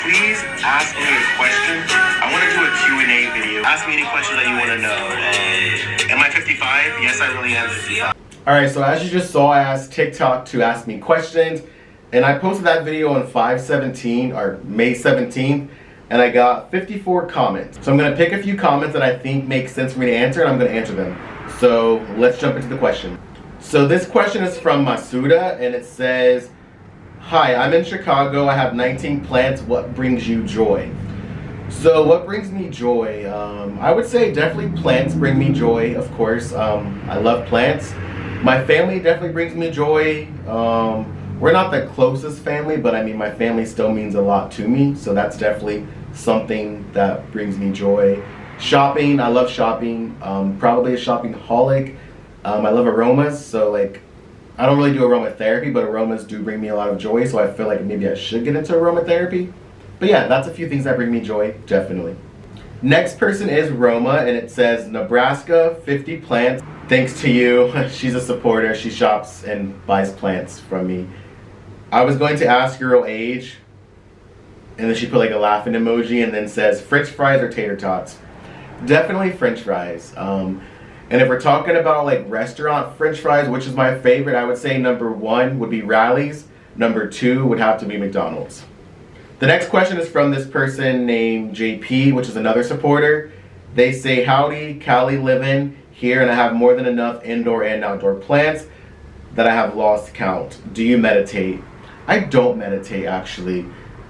please ask me a question. I want to do a Q&A video. Ask me any questions that you want to know. Am I 55? Yes, I really am 55. Alright, so as you just saw, I asked TikTok to ask me questions, and I posted that video on 5/17 or May 17th, and I got 54 comments. So I'm going to pick a few comments that I think make sense for me to answer, and I'm going to answer them. So let's jump into the question. So this question is from Masuda, and it says, "Hi, I'm in Chicago. I have 19 plants. What brings you joy?" So what brings me joy? I would say definitely plants bring me joy, of course. I love plants. My family definitely brings me joy. We're not the closest family, but I mean, my family still means a lot to me. So that's definitely something that brings me joy. Shopping, I love shopping. Probably a shopping-holic. I love aromas, so like, I don't really do aromatherapy, but aromas do bring me a lot of joy, so I feel like maybe I should get into aromatherapy. But yeah, that's a few things that bring me joy, definitely. Next person is Roma, and it says, "Nebraska, 50 plants. Thanks to you." She's a supporter. She shops and buys plants from me. I was going to ask your real age, and then she put like a laughing emoji and then says, "French fries or tater tots?" Definitely French fries. And if we're talking about like restaurant French fries, which is my favorite, I would say number 1 would be Rally's. Number 2 would have to be McDonald's. The next question is from this person named JP, which is another supporter. They say, "Howdy, Cali living here, and I have more than enough indoor and outdoor plants that I have lost count. Do you meditate?" I don't meditate, actually.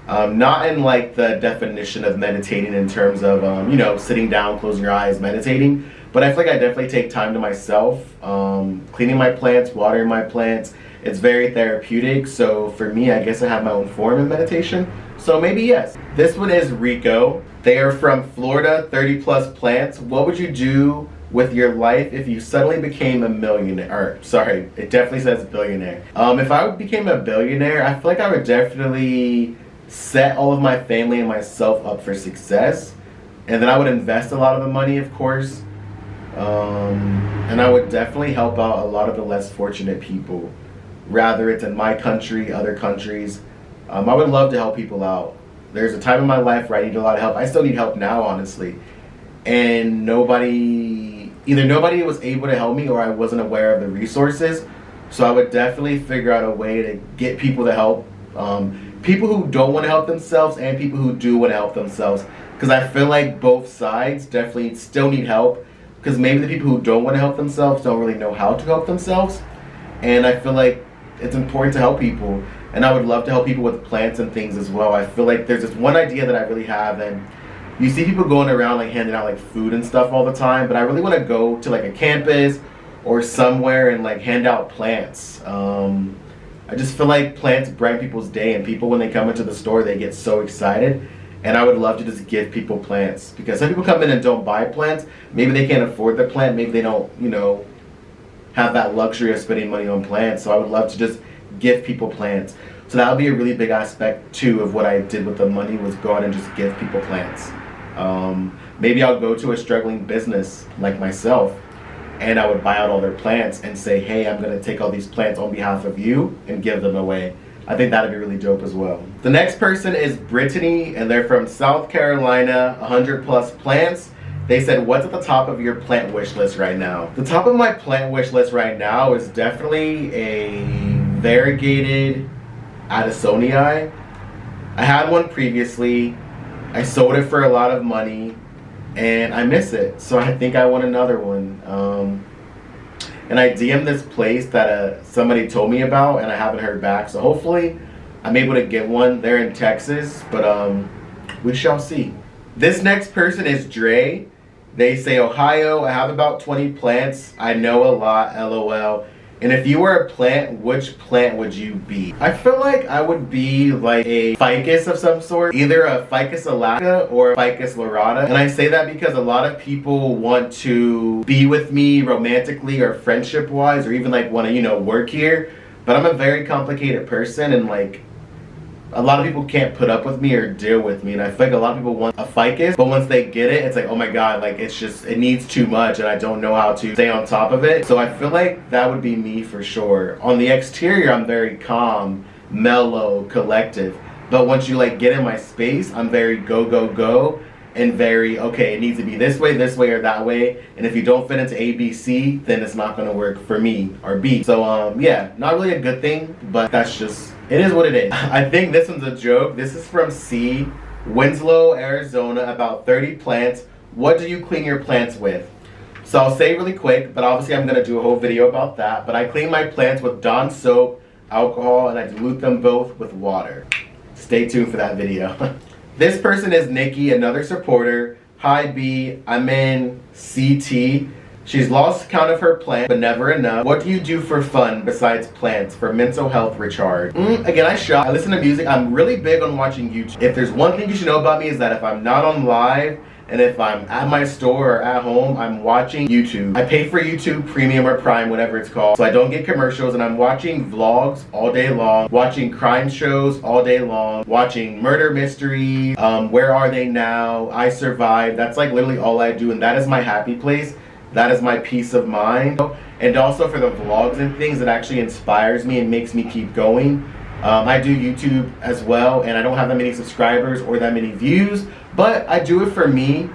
Not in like the definition of meditating in terms of, you know, sitting down, closing your eyes, meditating. But I feel like I definitely take time to myself, cleaning my plants, watering my plants. It's very therapeutic. So for me, I guess I have my own form of meditation. So maybe yes. This one is Rico. They are from Florida, 30 plus plants. What would you do with your life if you suddenly became a millionaire? Or, sorry, it definitely says billionaire. If I became a billionaire, I feel like I would definitely set all of my family and myself up for success. And then I would invest a lot of the money, of course. And I would definitely help out a lot of the less fortunate people. Rather it's in my country, other countries. I would love to help people out. There's a time in my life where I need a lot of help. I still need help now, honestly. And either nobody was able to help me or I wasn't aware of the resources. So I would definitely figure out a way to get people to help. People who don't want to help themselves and people who do want to help themselves. Because I feel like both sides definitely still need help. Because maybe the people who don't want to help themselves don't really know how to help themselves. And I feel like it's important to help people. And I would love to help people with plants and things as well. I feel like there's this one idea that I really have, and you see people going around like handing out like food and stuff all the time, but I really want to go to like a campus or somewhere and like hand out plants. I just feel like plants brighten people's day, and people when they come into the store they get so excited. And I would love to just give people plants, because some people come in and don't buy plants. Maybe they can't afford the plant, maybe they don't, you know, have that luxury of spending money on plants. So I would love to just give people plants. So that would be a really big aspect too of what I did with the money, was go out and just give people plants. Maybe I'll go to a struggling business like myself and I would buy out all their plants and say, "Hey, I'm going to take all these plants on behalf of you and give them away." I think that'd be really dope as well. The next person is Brittany, and they're from South Carolina, 100 plus plants. They said, "What's at the top of your plant wish list right now?" The top of my plant wish list right now is definitely a variegated Addisonii. I had one previously. I sold it for a lot of money, and I miss it. So I think I want another one. And I DM'd this place that somebody told me about, and I haven't heard back. So hopefully I'm able to get one. They're in Texas, but we shall see. This next person is Dre. They say, "Ohio, I have about 20 plants. I know a lot, LOL. And if you were a plant, which plant would you be?" I feel like I would be like a ficus of some sort, either a Ficus alaca or a Ficus lyrata. And I say that because a lot of people want to be with me romantically or friendship wise, or even like want to, you know, work here. But I'm a very complicated person, and like a lot of people can't put up with me or deal with me, and I feel like a lot of people want a ficus, but once they get it, it's like, oh my god, like it's just, it needs too much and I don't know how to stay on top of it. So I feel like that would be me for sure. On the exterior, I'm very calm, mellow, collective. But once you like get in my space, I'm very go, and very, okay, it needs to be this way, or that way. And if you don't fit into A, B, C, then it's not gonna work for me, or B. So yeah, not really a good thing, but that's just, it is what it is. I think this one's a joke. This is from C, Winslow, Arizona, about 30 plants. What do you clean your plants with? So I'll say really quick, but obviously I'm gonna do a whole video about that. But I clean my plants with Dawn soap, alcohol, and I dilute them both with water. Stay tuned for that video. This person is Nikki, another supporter. Hi B, I'm in CT. She's lost count of her plants, but never enough. What do you do for fun besides plants for mental health recharge? Again, I shop, I listen to music. I'm really big on watching YouTube. If there's one thing you should know about me is that if I'm not on live, and if I'm at my store or at home, I'm watching YouTube. I pay for YouTube Premium or Prime, whatever it's called, so I don't get commercials, and I'm watching vlogs all day long, watching crime shows all day long, watching murder mysteries, Where Are They Now, I Survived. That's like literally all I do, and that is my happy place. That is my peace of mind. And also for the vlogs and things, it actually inspires me and makes me keep going. I do YouTube as well, and I don't have that many subscribers or that many views, but I do it for me.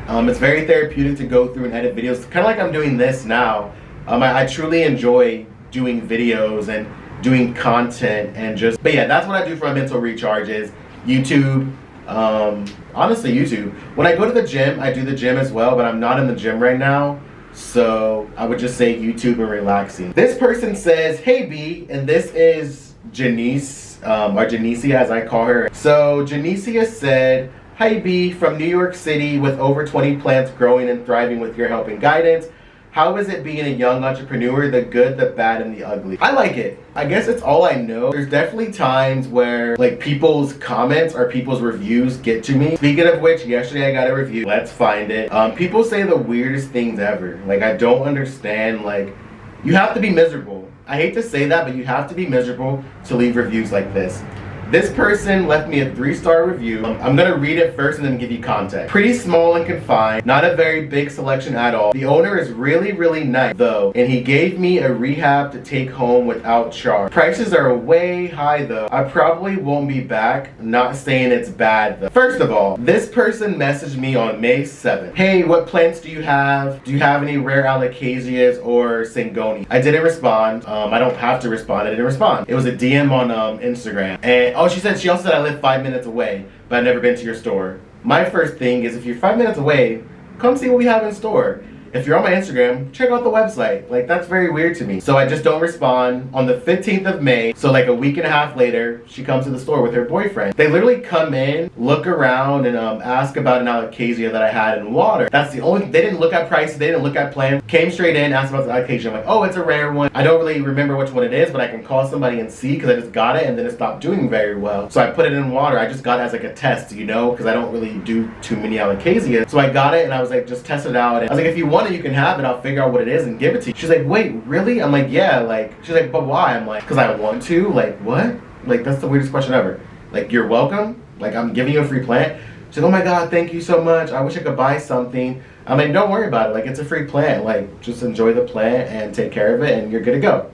It's very therapeutic to go through and edit videos, kind of like I'm doing this now. I truly enjoy doing videos and doing content, and just, but yeah, that's what I do for my mental recharge is YouTube. Honestly, YouTube. When I go to the gym, I do the gym as well, but I'm not in the gym right now. So I would just say YouTube and relaxing. This person says, hey B, and this is Janice, or Janicia as I call her. So Janicia said, hi B, from New York City with over 20 plants growing and thriving with your help and guidance. How is it being a young entrepreneur, the good, the bad, and the ugly? I like it. I guess it's all I know. There's definitely times where like people's comments or people's reviews get to me. Speaking of which, yesterday I got a review. Let's find it. People say the weirdest things ever. Like, I don't understand. Like, you have to be miserable. I hate to say that, but you have to be miserable to leave reviews like this. This person left me a 3-star review. I'm gonna read it first and then give you context. Pretty small and confined, not a very big selection at all. The owner is really nice though, and he gave me a rehab to take home without charge. Prices are way high though. I probably won't be back. Not saying it's bad though. First of all, this person messaged me on May 7th. Hey, what plants do you have? Do you have any rare alocasias or syngonias? I didn't respond. I don't have to respond. I didn't respond. It was a DM on Instagram. And oh, she also said I live 5 minutes away, but I've never been to your store. My first thing is, if you're 5 minutes away, come see what we have in store. If you're on my Instagram, check out the website. Like, that's very weird to me. So I just don't respond. On the 15th of May, so like a week and a half later, she comes to the store with her boyfriend. They literally come in, look around, and ask about an alocasia that I had in water. That's the only, they didn't look at prices, they didn't look at plan. Came straight in, asked about the alocasia. I'm like, oh, it's a rare one. I don't really remember which one it is, but I can call somebody and see, because I just got it and then it stopped doing very well. So I put it in water. I just got it as like a test, you know, because I don't really do too many alocasias. So I got it and I was like, just test it out. And I was like, if you want it, you can have it. I'll figure out what it is and give it to you. She's like, wait, really? I'm like, yeah. Like, she's like, but why? I'm like, because I want to. Like, what? Like, that's the weirdest question ever. Like, you're welcome. Like, I'm giving you a free plant. She's like, oh my God, thank you so much. I wish I could buy something. I'm like, don't worry about it. Like, it's a free plant. Like, just enjoy the plant and take care of it and you're good to go.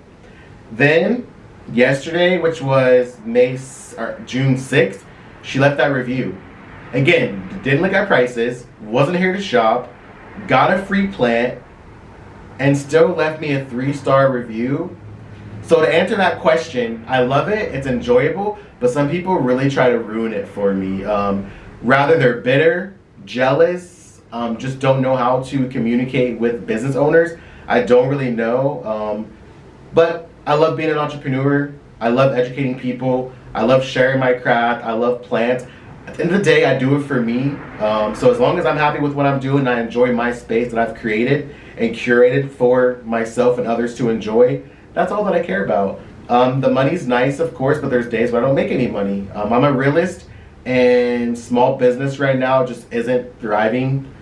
Then, yesterday, which was June 6th, she left that review. Again, didn't look at prices, wasn't here to shop, got a free plant, and still left me a 3-star review. So to answer that question, I love it, it's enjoyable, but some people really try to ruin it for me. Rather they're bitter, jealous, just don't know how to communicate with business owners. I don't really know, but I love being an entrepreneur. I love educating people. I love sharing my craft. I love plants. At the end of the day, I do it for me. So as long as I'm happy with what I'm doing, I enjoy my space that I've created and curated for myself and others to enjoy, that's all that I care about. The money's nice, of course, but there's days where I don't make any money. I'm a realist, and small business right now just isn't thriving.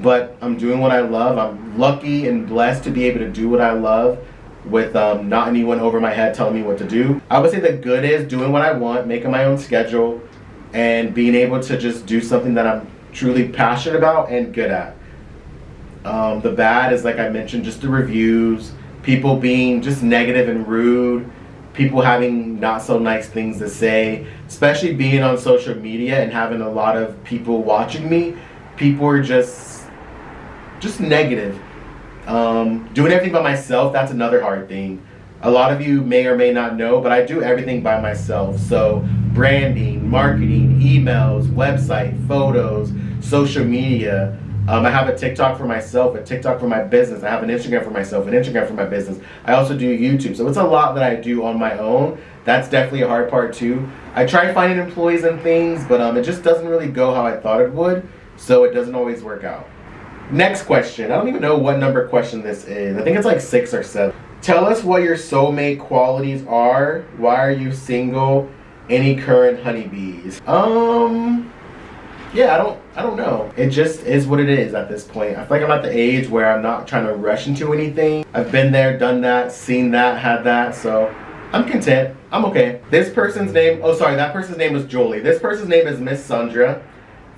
But I'm doing what I love. I'm lucky and blessed to be able to do what I love with not anyone over my head telling me what to do. I would say the good is doing what I want, making my own schedule, and being able to just do something that I'm truly passionate about and good at. The bad is, like I mentioned, just the reviews, people being just negative and rude, people having not so nice things to say, especially being on social media and having a lot of people watching me. People are just negative. Doing everything by myself, that's another hard thing. A lot of you may or may not know, but I do everything by myself. So branding, marketing, emails, website, photos, social media. I have a TikTok for myself, a TikTok for my business. I have an Instagram for myself, an Instagram for my business. I also do YouTube. So it's a lot that I do on my own. That's definitely a hard part too. I try finding employees and things, but it just doesn't really go how I thought it would. So it doesn't always work out. Next question. I don't even know what number question this is. I think it's like 6 or 7. Tell us what your soulmate qualities are. Why are you single? Any current honeybees? Yeah, I don't know. It just is what it is at this point. I feel like I'm at the age where I'm not trying to rush into anything. I've been there, done that, seen that, had that, so I'm content. I'm okay. This person's name, that person's name is Jolie. This person's name is Miss Sandra.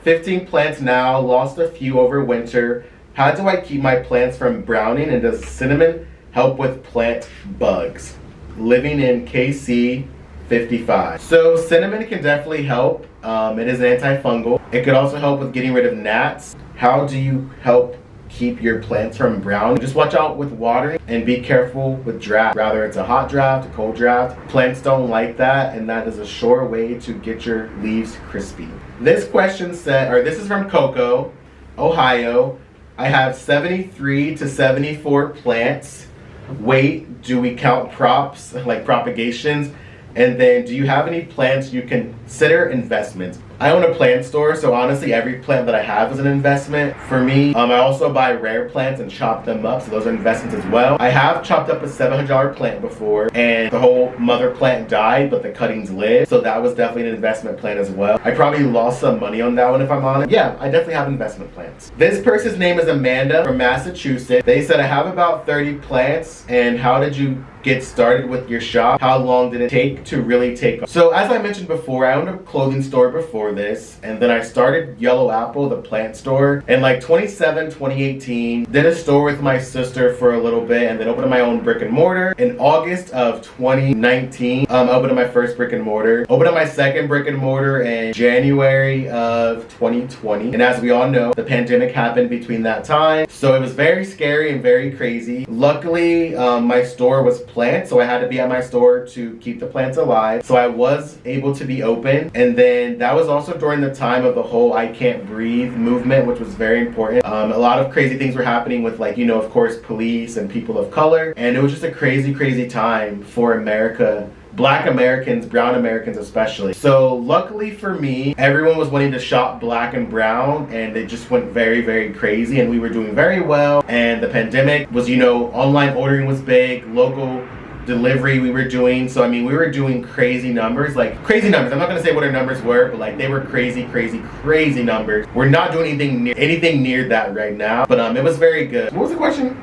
15 plants now, lost a few over winter. How do I keep my plants from browning, and does cinnamon help with plant bugs? Living in KC 55. So cinnamon can definitely help. It is an antifungal. It could also help with getting rid of gnats. How do you help keep your plants from browning? Just watch out with watering and be careful with draft. Rather it's a hot draft, a cold draft. Plants don't like that, and that is a sure way to get your leaves crispy. This question said, or this is from CocoOhio. I have 73 to 74 plants. Wait, do we count props, like propagations? And then, do you have any plants you consider investments? I own a plant store, so honestly, every plant that I have is an investment for me. I also buy rare plants and chop them up, so those are investments as well. I have chopped up a $700 plant before, and the whole mother plant died, but the cuttings lived, so that was definitely an investment plant as well. I probably lost some money on that one if I'm honest. Yeah, I definitely have investment plants. This person's name is Amanda from Massachusetts. They said, I have about 30 plants, and how did you get started with your shop? How long did it take to really take off? So as I mentioned before, I owned a clothing store before this, and then I started Yellow Apple, the plant store, in like 2018. Did a store with my sister for a little bit, and then opened my own brick and mortar. In August of 2019, I opened my first brick and mortar. Opened up my second brick and mortar in January of 2020. And as we all know, the pandemic happened between that time. So it was very scary and very crazy. Luckily, my store was plants, so I had to be at my store to keep the plants alive. So I was able to be open, and then that was also during the time of the whole I Can't Breathe movement, which was very important. A lot of crazy things were happening with, like, of course, police and people of color, and it was just a crazy time for America. Black Americans, brown Americans especially. So luckily for me, everyone was wanting to shop black and brown, and it just went very crazy, and we were doing very well. And the pandemic was, online ordering was big, local delivery we were doing. So I mean, we were doing crazy numbers. I'm not gonna say what our numbers were, but like they were crazy numbers. We're not doing anything near that right now, but it was very good. What was the question?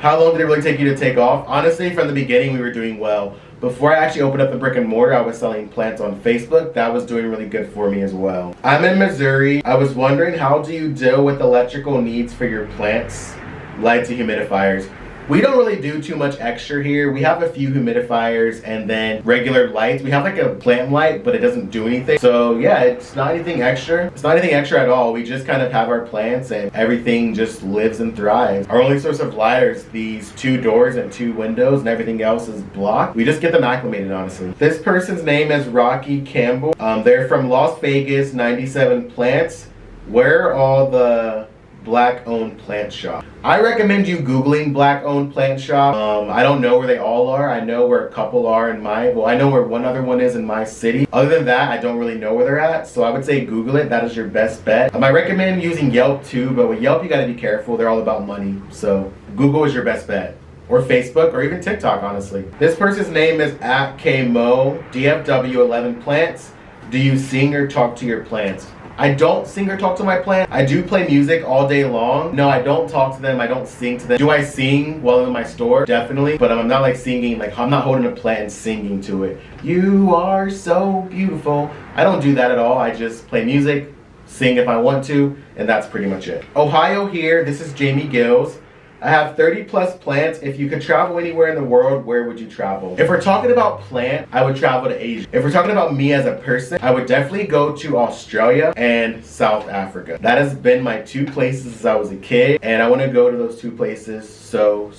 How long did it really take you to take off? Honestly, from the beginning, we were doing well. Before I actually opened up the brick and mortar, I was selling plants on Facebook. That was doing really good for me as well. I'm in Missouri. I was wondering, how do you deal with electrical needs for your plants? Lights and humidifiers. We don't really do too much extra here. We have a few humidifiers and then regular lights. We have like a plant light, but it doesn't do anything. So yeah, it's not anything extra. It's not anything extra at all. We just kind of have our plants and everything just lives and thrives. Our only source of light is these 2 doors and 2 windows, and everything else is blocked. We just get them acclimated, honestly. This person's name is Rocky Campbell. They're from Las Vegas, 97 plants. Where are all the black-owned plant shop? I recommend you Googling black-owned plant shop. I don't know where they all are. I know where a couple are in I know where one other one is in my city. Other than that, I don't really know where they're at. So I would say Google it. That is your best bet. I recommend using Yelp too, but with Yelp, you gotta be careful. They're all about money. So Google is your best bet. Or Facebook, or even TikTok, honestly. This person's name is @KMO, DFW 11 plants. Do you sing or talk to your plants? I don't sing or talk to my plant. I do play music all day long. No, I don't talk to them. I don't sing to them. Do I sing while in my store? Definitely. But I'm not like singing, like I'm not holding a plant and singing to it. You are so beautiful. I don't do that at all. I just play music, sing if I want to, and that's pretty much it. Ohio here. This is Jamie Gills. I have 30 plus plants. If you could travel anywhere in the world, where would you travel? If we're talking about plant, I would travel to Asia. If we're talking about me as a person, I would definitely go to Australia and South Africa. That has been my 2 places since I was a kid, and I want to go to those 2 places so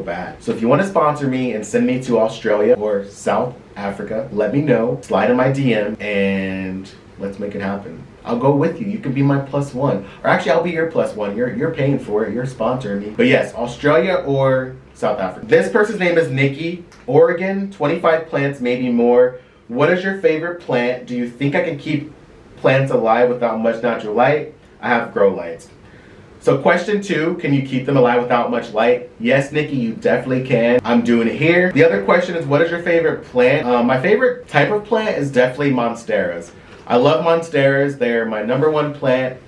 bad. So if you want to sponsor me and send me to Australia or South Africa, let me know. Slide in my DM and let's make it happen. I'll go with you. You can be my +1. Or actually, I'll be your +1. You're paying for it. You're sponsoring me. But yes, Australia or South Africa. This person's name is Nikki. Oregon, 25 plants, maybe more. What is your favorite plant? Do you think I can keep plants alive without much natural light? I have grow lights. So question 2, can you keep them alive without much light? Yes, Nikki, you definitely can. I'm doing it here. The other question is, what is your favorite plant? My favorite type of plant is definitely monsteras. I love monsteras. They're my #1 plant.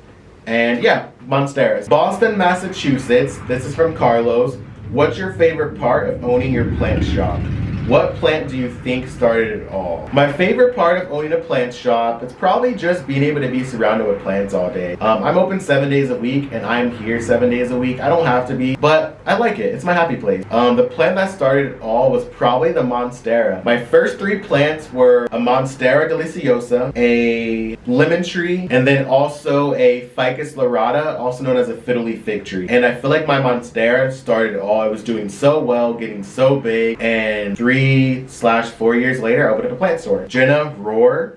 And yeah, monsteras. Boston, Massachusetts. This is from Carlos. What's your favorite part of owning your plant shop? What plant do you think started it all? My favorite part of owning a plant shop, it's probably just being able to be surrounded with plants all day. I'm open 7 days a week and I'm here 7 days a week. I don't have to be, but I like it. It's my happy place. The plant that started it all was probably the monstera. My first 3 plants were a monstera deliciosa, a lemon tree, and then also a ficus lyrata, also known as a fiddle leaf fig tree. And I feel like my monstera started it all. I was doing so well, getting so big, and 3/4 years later, I opened up a plant store. Jenna Roar,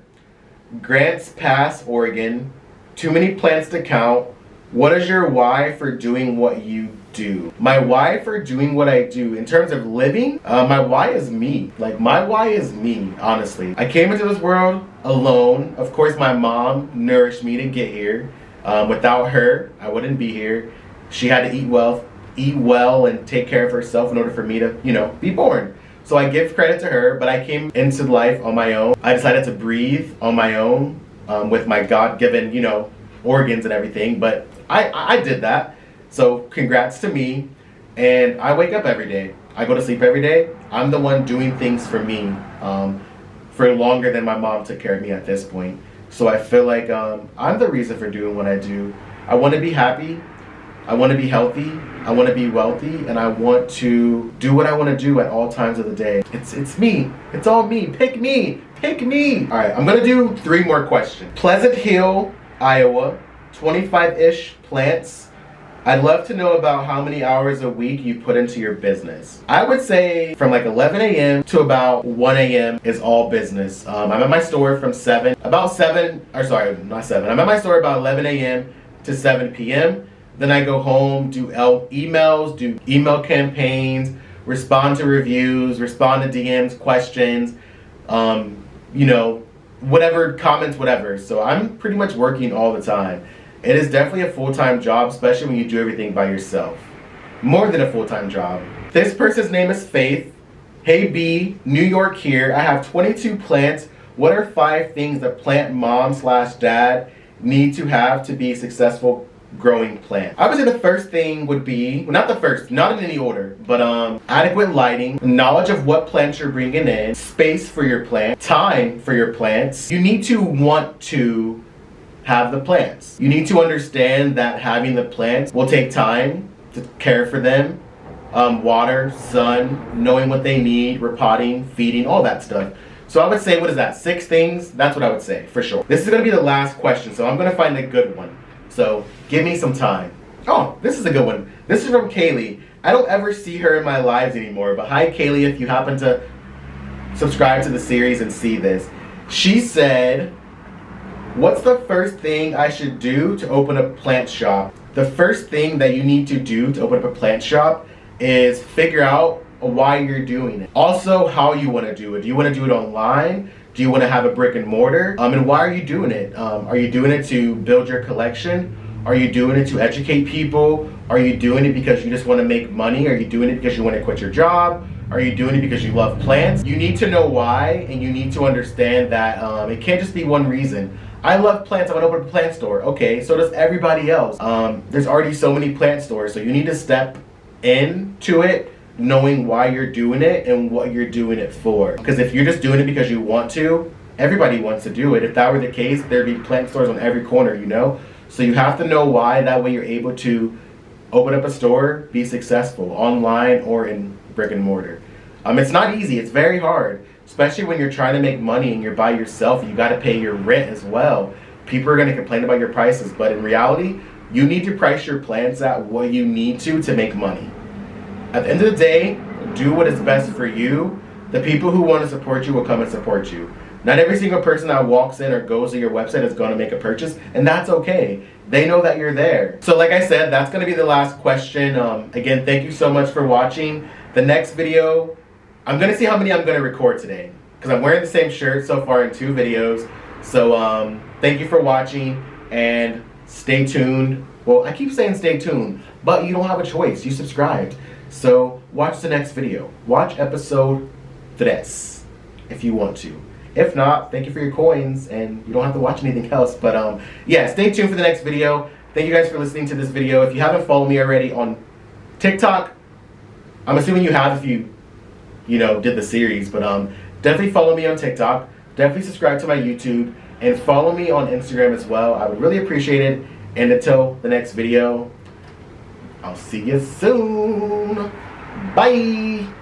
Grants Pass, Oregon. Too many plants to count. What is your why for doing what you do? My why for doing what I do, in terms of living, my why is me. Like, my why is me, honestly. I came into this world alone. Of course, my mom nourished me to get here. Without her, I wouldn't be here. She had to eat well and take care of herself in order for me to, be born. So I give credit to her, but I came into life on my own. I decided to breathe on my own with my God-given, organs and everything. But I did that. So congrats to me. And I wake up every day. I go to sleep every day. I'm the one doing things for me for longer than my mom took care of me at this point. So I feel like I'm the reason for doing what I do. I want to be happy. I want to be healthy, I want to be wealthy, and I want to do what I want to do at all times of the day. It's me. It's all me. Pick me. Pick me. All right, I'm going to do 3 more questions. Pleasant Hill, Iowa, 25-ish plants. I'd love to know about how many hours a week you put into your business. I would say from like 11 a.m. to about 1 a.m. is all business. I'm at my store from I'm at my store about 11 a.m. to 7 p.m. Then I go home, do emails, do email campaigns, respond to reviews, respond to DMs, questions, whatever, comments, whatever. So I'm pretty much working all the time. It is definitely a full-time job, especially when you do everything by yourself. More than a full-time job. This person's name is Faith. Hey B, New York here. I have 22 plants. What are 5 things a plant mom/dad need to have to be successful growing plant? I would say the first thing would be, well, not the first, not in any order, but adequate lighting, knowledge of what plants you're bringing in, space for your plant, time for your plants. You need to want to have the plants. You need to understand that having the plants will take time to care for them, water, sun, knowing what they need, repotting, feeding, all that stuff. So I would say, what is that, 6 things? That's what I would say, for sure. This is going to be the last question, so I'm going to find a good one. So give me some time. Oh, this is a good one. This is from Kaylee. I don't ever see her in my lives anymore, but hi Kaylee, if you happen to subscribe to the series and see this. She said, what's the first thing I should do to open a plant shop? The first thing that you need to do to open up a plant shop is figure out why you're doing it. Also, how you want to do it. Do you want to do it online? Do you want to have a brick and mortar? And why are you doing it? Are you doing it to build your collection? Are you doing it to educate people? Are you doing it because you just want to make money? Are you doing it because you want to quit your job? Are you doing it because you love plants? You need to know why, and you need to understand that it can't just be one reason. I love plants, I want to open a plant store. Okay, so does everybody else. There's already so many plant stores, so you need to step into it knowing why you're doing it and what you're doing it for. Because if you're just doing it because you want to, everybody wants to do it. If that were the case, there'd be plant stores on every corner, So you have to know why, that way you're able to open up a store, be successful, online or in brick and mortar. It's not easy, it's very hard, especially when you're trying to make money and you're by yourself, you gotta pay your rent as well. People are gonna complain about your prices, but in reality, you need to price your plans at what you need to make money. At the end of the day, do what is best for you. The people who want to support you will come and support you. Not every single person that walks in or goes to your website is going to make a purchase, and that's okay. They know that you're there. So like I said, that's going to be the last question. Again, thank you so much for watching. The next video, I'm going to see how many I'm going to record today, because I'm wearing the same shirt so far in 2 videos. So thank you for watching, and stay tuned. Well, I keep saying stay tuned, but you don't have a choice. You subscribed. So watch the next video. Watch episode 3 if you want to. If not, thank you for your coins, and you don't have to watch anything else. But yeah, stay tuned for the next video. Thank you guys for listening to this video. If you haven't followed me already on TikTok, I'm assuming you have if you did the series. But definitely follow me on TikTok. Definitely subscribe to my YouTube, and follow me on Instagram as well. I would really appreciate it. And until the next video, I'll see you soon. Bye.